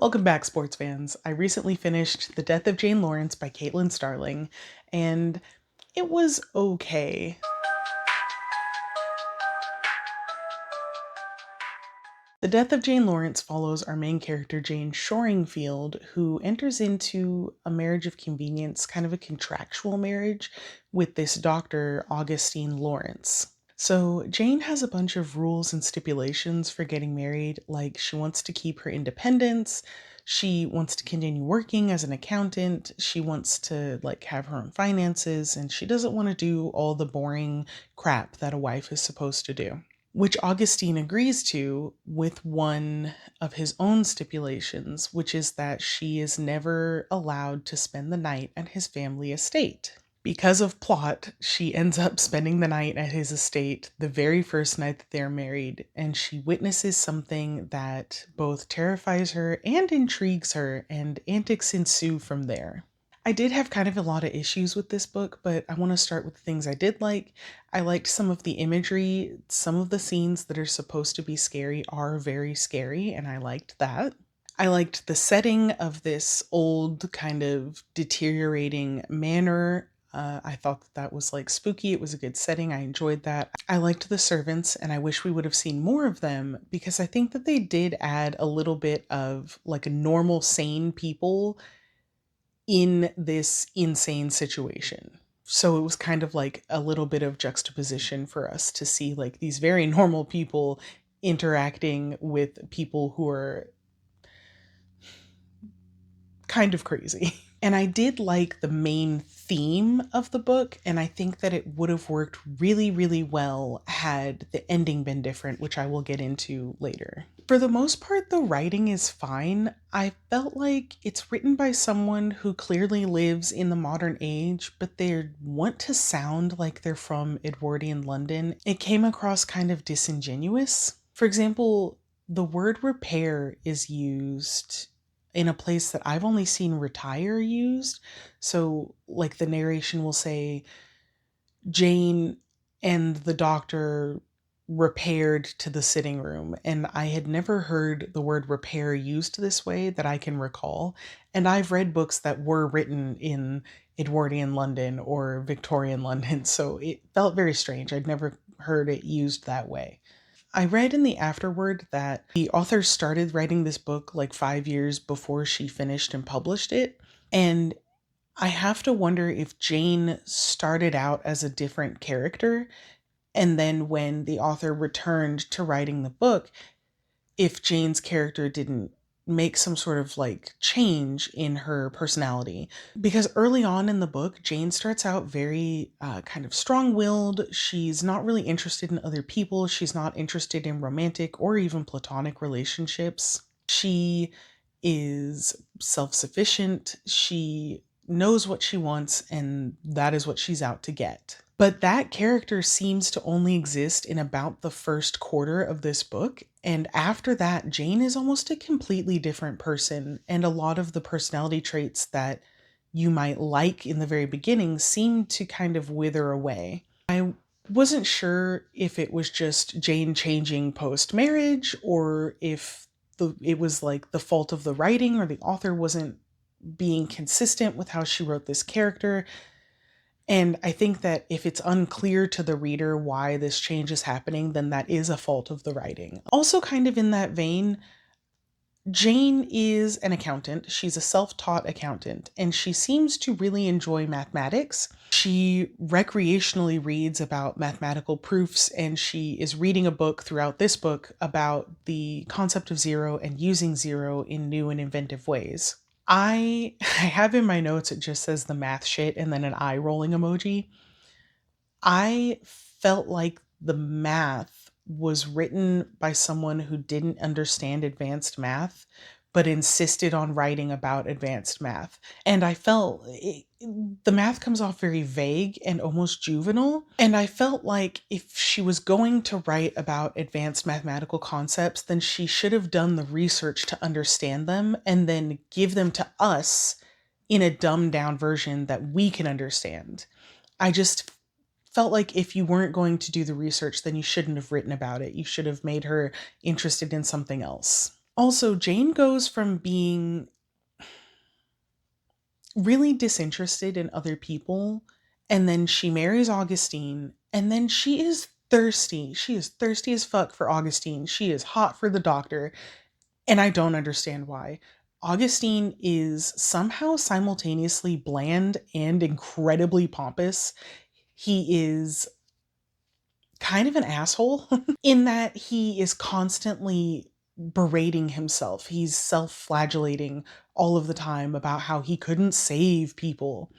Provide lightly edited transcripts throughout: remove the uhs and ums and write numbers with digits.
Welcome back, sports fans. I recently finished The Death of Jane Lawrence by Caitlin Starling, and it was okay. The Death of Jane Lawrence follows our main character, Jane Shoringfield, who enters into a marriage of convenience, kind of a contractual marriage, with this doctor, Augustine Lawrence. So, Jane has a bunch of rules and stipulations for getting married, like she wants to keep her independence, she wants to continue working as an accountant, she wants to have her own finances, and she doesn't want to do all the boring crap that a wife is supposed to do. Which Augustine agrees to with one of his own stipulations, which is that she is never allowed to spend the night at his family estate. Because of plot, she ends up spending the night at his estate the very first night that they're married, and she witnesses something that both terrifies her and intrigues her, and antics ensue from there. I did have kind of a lot of issues with this book, but I want to start with the things I did like. I liked some of the imagery. Some of the scenes that are supposed to be scary are very scary, and I liked that. I liked the setting of this old, kind of deteriorating manor. I thought that was spooky. It was a good setting. I enjoyed that. I liked the servants, and I wish we would have seen more of them because I think that they did add a little bit of a normal, sane people in this insane situation. So it was kind of like a little bit of juxtaposition for us to see these very normal people interacting with people who are kind of crazy. And I did like the main theme of the book, and I think that it would have worked really, really well had the ending been different, which I will get into later. For the most part, the writing is fine. I felt like it's written by someone who clearly lives in the modern age, but they want to sound like they're from Edwardian London. It came across kind of disingenuous. For example, the word repair is used in a place that I've only seen retire used. So, the narration will say, Jane and the doctor repaired to the sitting room. And I had never heard the word repair used this way that I can recall. And I've read books that were written in Edwardian London or Victorian London. So it felt very strange. I'd never heard it used that way. I read in the afterword that the author started writing this book 5 years before she finished and published it. And I have to wonder if Jane started out as a different character. And then when the author returned to writing the book, if Jane's character didn't make some sort of change in her personality. Because early on in the book, Jane starts out very kind of strong willed. She's not really interested in other people. She's not interested in romantic or even platonic relationships. She is self sufficient. She knows what she wants, and that is what she's out to get. But that character seems to only exist in about the first quarter of this book. And after that, Jane is almost a completely different person. And a lot of the personality traits that you might like in the very beginning seem to kind of wither away. I wasn't sure if it was just Jane changing post marriage or if it was the fault of the writing or the author wasn't being consistent with how she wrote this character. And I think that if it's unclear to the reader why this change is happening, then that is a fault of the writing. Also, kind of in that vein, Jane is an accountant. She's a self-taught accountant, and she seems to really enjoy mathematics. She recreationally reads about mathematical proofs, and she is reading a book throughout this book about the concept of zero and using zero in new and inventive ways. I have in my notes, it just says the math shit and then an eye rolling emoji. I felt like the math was written by someone who didn't understand advanced math, but insisted on writing about advanced math. And I felt the math comes off very vague and almost juvenile. And I felt like if she was going to write about advanced mathematical concepts, then she should have done the research to understand them and then give them to us in a dumbed down version that we can understand. I just felt like if you weren't going to do the research, then you shouldn't have written about it. You should have made her interested in something else. Also, Jane goes from being really disinterested in other people, and then she marries Augustine, and then she is thirsty. She is thirsty as fuck for Augustine. She is hot for the doctor, and I don't understand why. Augustine is somehow simultaneously bland and incredibly pompous. He is kind of an asshole in that he is constantly berating himself. He's self flagellating all of the time about how he couldn't save people.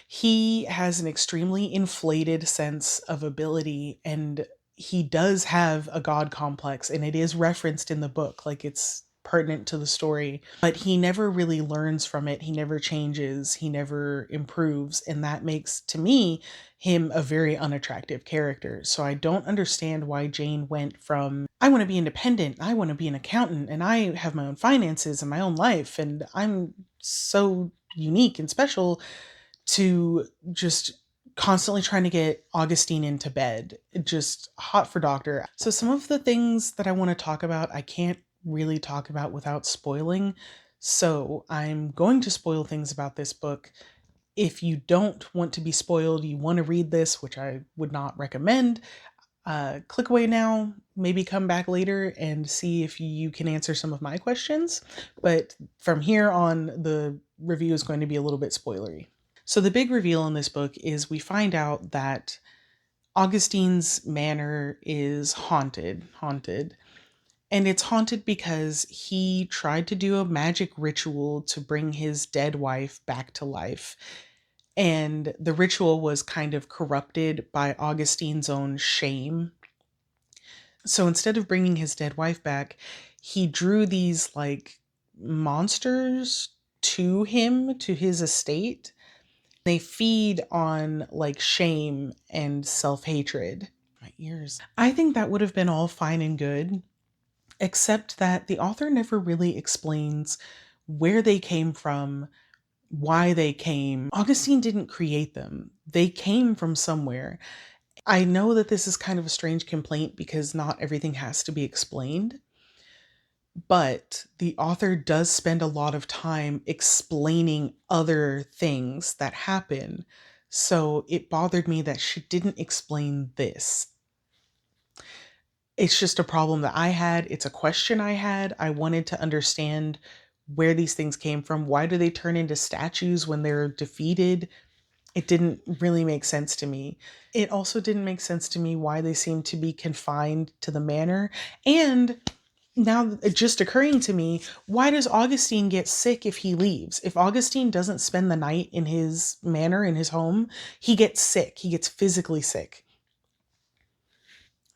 He has an extremely inflated sense of ability, and he does have a god complex, and it is referenced in the book, like it's pertinent to the story, but he never really learns from it. He never changes, he never improves, and that makes, to me, him a very unattractive character. So I don't understand why Jane went from, I want to be independent, I want to be an accountant, and I have my own finances and my own life, and I'm so unique and special, to just constantly trying to get Augustine into bed, just hot for doctor. So some of the things that I want to talk about, I can't really talk about without spoiling. So I'm going to spoil things about this book. If you don't want to be spoiled, you want to read this, which I would not recommend, click away now, maybe come back later and see if you can answer some of my questions. But from here on, the review is going to be a little bit spoilery. So the big reveal in this book is we find out that Augustine's manor is haunted. And it's haunted because he tried to do a magic ritual to bring his dead wife back to life. And the ritual was kind of corrupted by Augustine's own shame. So instead of bringing his dead wife back, he drew these like monsters to him, to his estate. They feed on like shame and self-hatred. My ears. I think that would have been all fine and good, except that the author never really explains where they came from, why they came. Augustine didn't create them. They came from somewhere. I know that this is kind of a strange complaint because not everything has to be explained, but the author does spend a lot of time explaining other things that happen. So it bothered me that she didn't explain this. It's just a problem that I had. It's a question I had. I wanted to understand where these things came from. Why do they turn into statues when they're defeated? It didn't really make sense to me. It also didn't make sense to me why they seem to be confined to the manor. And now it just occurring to me, why does Augustine get sick if he leaves? If Augustine doesn't spend the night in his manor, in his home, he gets sick. He gets physically sick.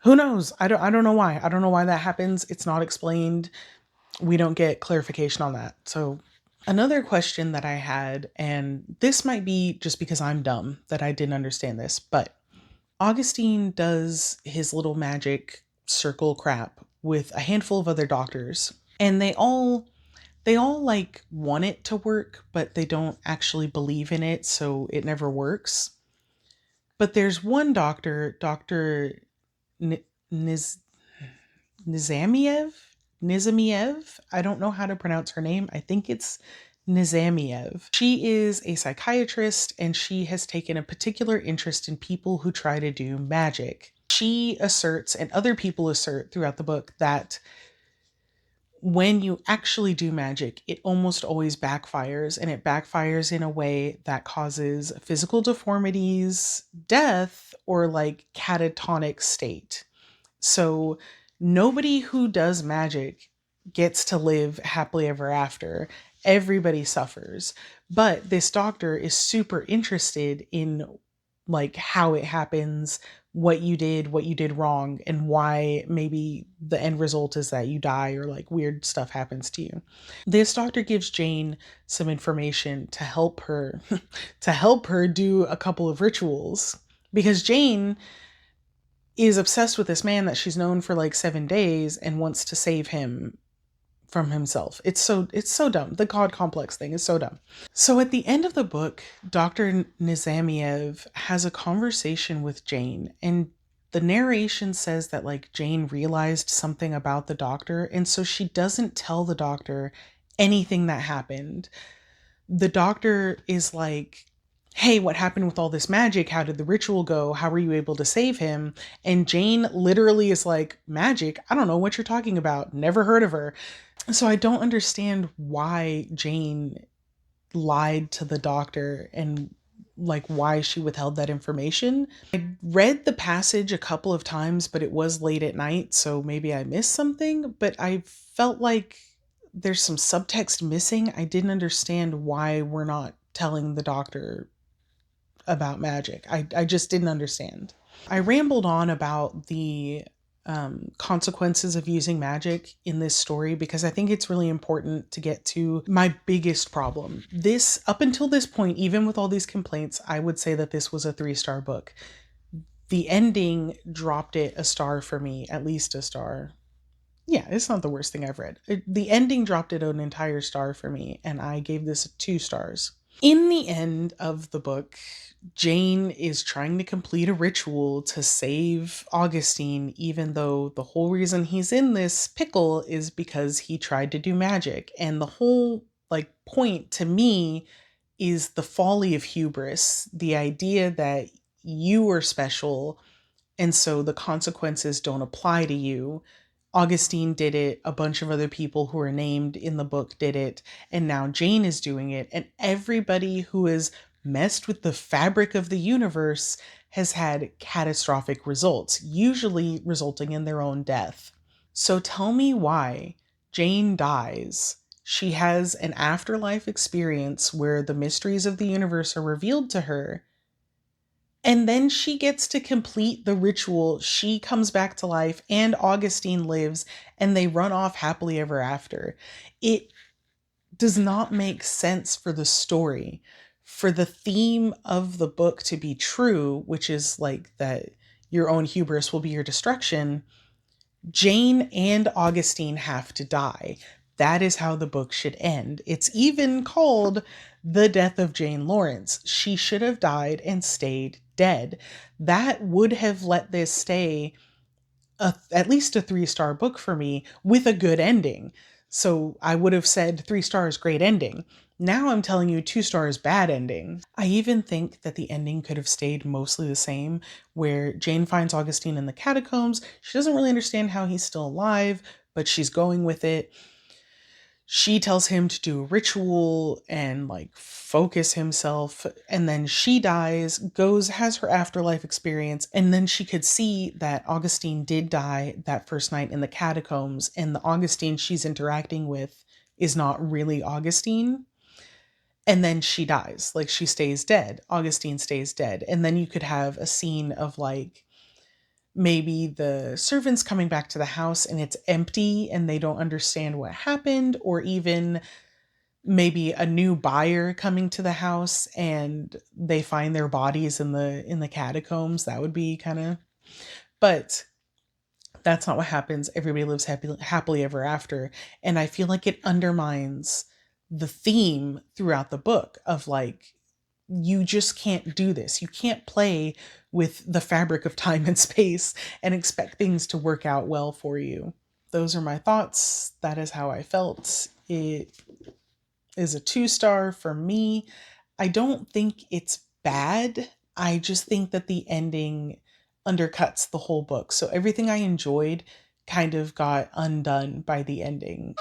Who knows? I don't know why. I don't know why that happens. It's not explained. We don't get clarification on that. So another question that I had, and this might be just because I'm dumb that I didn't understand this, but Augustine does his little magic circle crap with a handful of other doctors, and they all like want it to work, but they don't actually believe in it, so it never works. But there's one doctor, Dr. Niz Nizamiev? Nizamiev? I don't know how to pronounce her name. I think it's Nizamiev. She is a psychiatrist, and she has taken a particular interest in people who try to do magic. She asserts, and other people assert throughout the book, that when you actually do magic, it almost always backfires, and it backfires in a way that causes physical deformities, death, or like catatonic state. So nobody who does magic gets to live happily ever after. Everybody suffers. But this doctor is super interested in like how it happens, what you did wrong, and why maybe the end result is that you die or like weird stuff happens to you. This doctor gives Jane some information to help her to help her do a couple of rituals, because Jane is obsessed with this man that she's known for like 7 days and wants to save him from himself. It's so dumb. The god complex thing is so dumb. So at the end of the book, Dr. Nizamiev has a conversation with Jane, and The narration says that like Jane realized something about the doctor, and so she doesn't tell the doctor anything that happened. The doctor is like, hey, what happened with all this magic? How did the ritual go? How were you able to save him? And Jane literally is like, magic? I don't know what you're talking about. Never heard of her. So I don't understand why Jane lied to the doctor and like why she withheld that information. I read the passage a couple of times, but it was late at night, so maybe I missed something, but I felt like there's some subtext missing. I didn't understand why we're not telling the doctor about magic. I just didn't understand. I rambled on about the consequences of using magic in this story because I think it's really important to get to my biggest problem. This, up until this point, even with all these complaints, I would say that this was a 3-star book. The ending dropped it a star for me, at least a star. Yeah, it's not the worst thing I've read. The ending dropped it an entire star for me, and I gave this 2 stars. In the end of the book, Jane is trying to complete a ritual to save Augustine, even though the whole reason he's in this pickle is because he tried to do magic. And the whole like point to me is the folly of hubris, the idea that you are special and so the consequences don't apply to you. Augustine did it, a bunch of other people who are named in the book did it, and now Jane is doing it, and everybody who has messed with the fabric of the universe has had catastrophic results, usually resulting in their own death. So tell me why Jane dies. She has an afterlife experience where the mysteries of the universe are revealed to her, and then she gets to complete the ritual. She comes back to life and Augustine lives and they run off happily ever after. It does not make sense for the story. For the theme of the book to be true, which is like that your own hubris will be your destruction, Jane and Augustine have to die. That is how the book should end. It's even called The Death of Jane Lawrence. She should have died and stayed dead. That would have let this stay at least a 3-star book for me with a good ending. So I would have said 3 stars, great ending. Now I'm telling you 2 stars, bad ending. I even think that the ending could have stayed mostly the same, where Jane finds Augustine in the catacombs. She doesn't really understand how he's still alive, but she's going with it. She tells him to do a ritual and like focus himself, and then she dies, goes, has her afterlife experience, and then she could see that Augustine did die that first night in the catacombs, and the Augustine she's interacting with is not really Augustine. And then she dies, like she stays dead. Augustine stays dead. And then you could have a scene of like maybe the servants coming back to the house and it's empty and they don't understand what happened, or even maybe a new buyer coming to the house and they find their bodies in the catacombs. That would be kind of, but that's not what happens. Everybody lives happily ever after, and I feel like it undermines the theme throughout the book of like, you just can't do this. You can't play with the fabric of time and space and expect things to work out well for you. Those are my thoughts. That is how I felt. It is a 2-star for me. I don't think it's bad. I just think that the ending undercuts the whole book. So everything I enjoyed kind of got undone by the ending.